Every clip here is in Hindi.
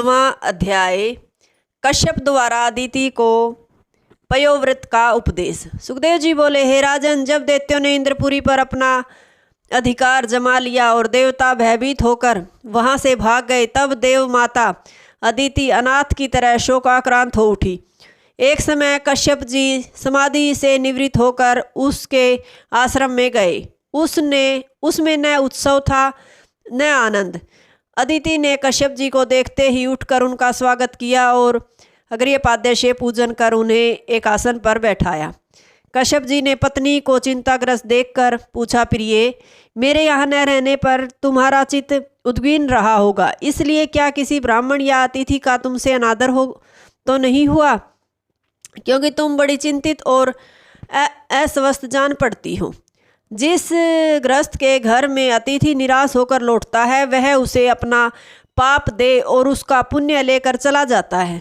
16वां अध्याय कश्यप द्वारा अदिति को पयोव्रत का उपदेश। सुखदेव जी बोले, हे राजन, जब दैत्यों ने इंद्रपुरी पर अपना अधिकार जमा लिया और देवता भयभीत होकर वहां से भाग गए, तब देव माता अदिति अनाथ की तरह शोकाक्रांत हो उठी। एक समय कश्यप जी समाधि से निवृत्त होकर उसके आश्रम में गए। उसमें न उत्सव था न आनंद। अदिति ने कश्यप जी को देखते ही उठकर उनका स्वागत किया और अग्र्यपाद्य से पूजन कर उन्हें एक आसन पर बैठाया। कश्यप जी ने पत्नी को चिंताग्रस्त देखकर पूछा, प्रिय, मेरे यहाँ न रहने पर तुम्हारा चित्त उद्विग्न रहा होगा, इसलिए क्या किसी ब्राह्मण या अतिथि का तुमसे अनादर हो तो नहीं हुआ? क्योंकि तुम बड़ी चिंतित और अस्वस्थ जान पड़ती हो। जिस गृहस्थ के घर में अतिथि निराश होकर लौटता है, वह उसे अपना पाप दे और उसका पुण्य लेकर चला जाता है।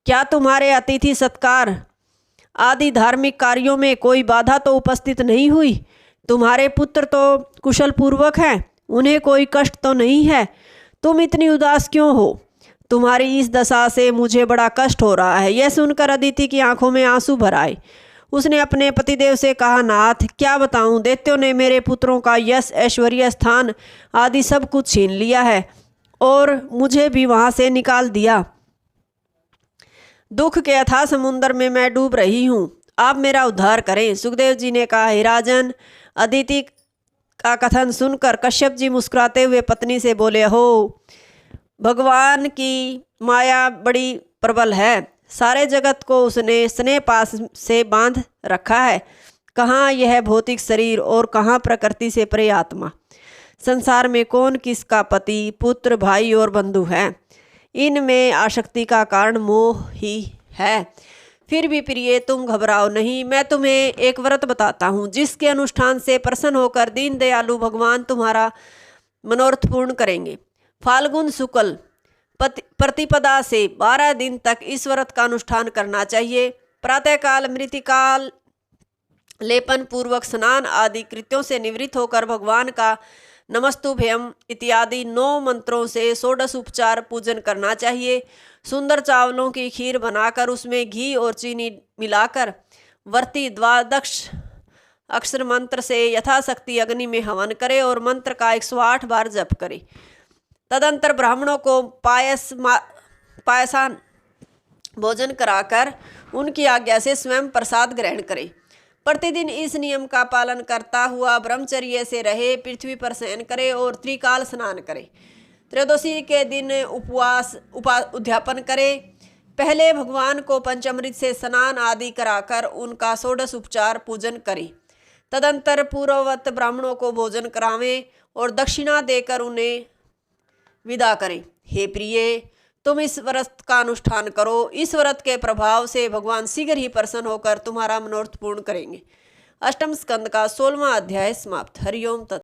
क्या तुम्हारे अतिथि सत्कार आदि धार्मिक कार्यों में कोई बाधा तो उपस्थित नहीं हुई? तुम्हारे पुत्र तो कुशल पूर्वक हैं, उन्हें कोई कष्ट तो नहीं है? तुम इतनी उदास क्यों हो? तुम्हारी इस दशा से मुझे बड़ा कष्ट हो रहा है। यह सुनकर अदिति की आंखों में आंसू भर आए। उसने अपने पतिदेव से कहा, नाथ, क्या बताऊं, दैत्यों ने मेरे पुत्रों का यश, ऐश्वर्य, स्थान आदि सब कुछ छीन लिया है और मुझे भी वहां से निकाल दिया। दुख के अथाह समुद्र में मैं डूब रही हूँ, आप मेरा उद्धार करें। सुखदेव जी ने कहा, हे राजन, अदिति का कथन सुनकर कश्यप जी मुस्कुराते हुए पत्नी से बोले, हो, भगवान की माया बड़ी प्रबल है। सारे जगत को उसने स्नेह पास से बांध रखा है। कहाँ यह भौतिक शरीर और कहाँ प्रकृति से परे आत्मा। संसार में कौन किसका पति, पुत्र, भाई और बंधु है? इनमें आसक्ति का कारण मोह ही है। फिर भी प्रिय, तुम घबराओ नहीं। मैं तुम्हें एक व्रत बताता हूँ, जिसके अनुष्ठान से प्रसन्न होकर दीन दयालु भगवान तुम्हारा मनोरथ पूर्ण करेंगे। फाल्गुन शुक्ल प्रतिपदा से 12 दिन तक इस व्रत का अनुष्ठान करना चाहिए। प्रातःकाल मृतिकाल लेपन पूर्वक स्नान आदि कृत्यों से निवृत्त होकर भगवान का नमस्तुभ्यम इत्यादि 9 मंत्रों से 16 उपचार पूजन करना चाहिए। सुंदर चावलों की खीर बनाकर उसमें घी और चीनी मिलाकर वर्ती द्वादश अक्षर मंत्र से यथाशक्ति अग्नि में हवन करे और मंत्र का 108 बार जप करे। तदंतर ब्राह्मणों को पायसान भोजन कराकर उनकी आज्ञा से स्वयं प्रसाद ग्रहण करे। प्रतिदिन इस नियम का पालन करता हुआ ब्रह्मचर्य से रहे, पृथ्वी पर शयन करे और त्रिकाल स्नान करे। त्रयोदशी के दिन उद्यापन करे। पहले भगवान को पंचामृत से स्नान आदि कराकर उनका 16 उपचार पूजन करे। तदंतर पूर्ववत ब्राह्मणों को भोजन करावें और दक्षिणा देकर उन्हें विदा करें। हे प्रिय, तुम इस व्रत का अनुष्ठान करो। इस व्रत के प्रभाव से भगवान शीघ्र ही प्रसन्न होकर तुम्हारा मनोरथ पूर्ण करेंगे। अष्टम स्कंद का 16वां अध्याय समाप्त। हरिओम तत्।